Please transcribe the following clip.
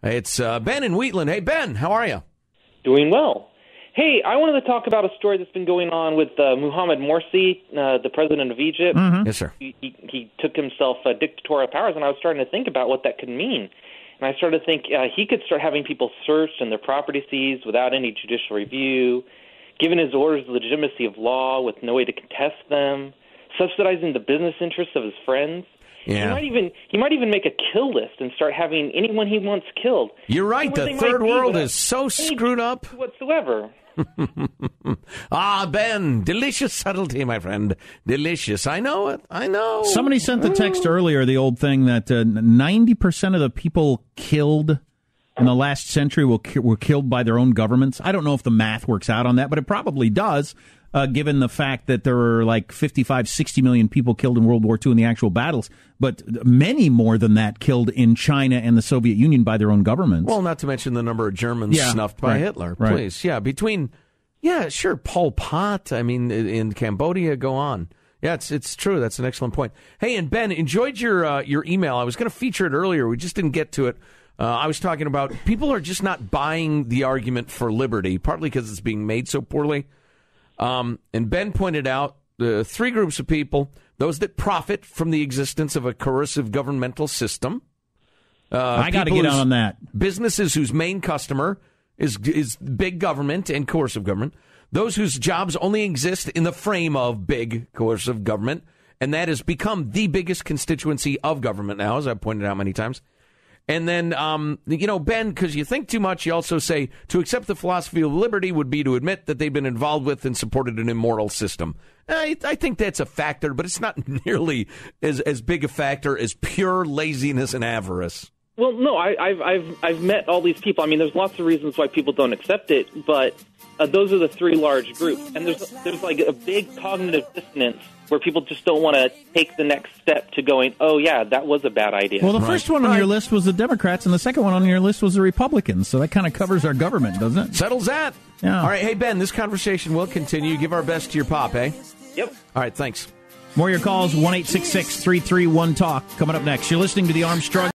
It's Ben in Wheatland. Hey, Ben, how are you? Doing well. Hey, I wanted to talk about a story that's been going on with Mohamed Morsi, the president of Egypt. Mm-hmm. Yes, sir. He took himself dictatorial powers, and I was starting to think about what that could mean. And I started to think he could start having people searched and their property seized without any judicial review, giving his orders the legitimacy of law with no way to contest them, subsidizing the business interests of his friends. Yeah. He might even make a kill list and start having anyone he wants killed. You're right. The third world is so screwed up. Whatsoever. Ben, delicious subtlety, my friend. Delicious. I know it. I know. Somebody sent the text earlier, the old thing that 90% of the people killed in the last century were killed by their own governments. I don't know if the math works out on that, but it probably does, given the fact that there were like 55, 60 million people killed in World War II in the actual battles, but many more than that killed in China and the Soviet Union by their own governments. Well, not to mention the number of Germans snuffed by Hitler. Right. Please. Yeah, sure, Pol Pot, in Cambodia, go on. Yeah, it's true. That's an excellent point. Hey, and Ben, enjoyed your email. I was going to feature it earlier. We just didn't get to it. I was talking about people are just not buying the argument for liberty, partly because it's being made so poorly. And Ben pointed out the three groups of people: those that profit from the existence of a coercive governmental system. I got to get on that. Businesses whose main customer is big government and coercive government. Those whose jobs only exist in the frame of big coercive government, and that has become the biggest constituency of government now, as I've pointed out many times. And then, Ben, because you think too much, you also say to accept the philosophy of liberty would be to admit that they've been involved with and supported an immoral system. I think that's a factor, but it's not nearly as big a factor as pure laziness and avarice. Well, no, I've met all these people. I mean, there's lots of reasons why people don't accept it, but those are the three large groups. And there's like a big cognitive dissonance where people just don't want to take the next step to going, oh, yeah, that was a bad idea. Well, the first one on your list was the Democrats, and the second one on your list was the Republicans. So that kind of covers our government, doesn't it? Settles that. Yeah. All right. Hey, Ben, this conversation will continue. Give our best to your pop, eh? Yep. All right. Thanks. More of your calls, 1-866-331-TALK. Coming up next. You're listening to the Armstrong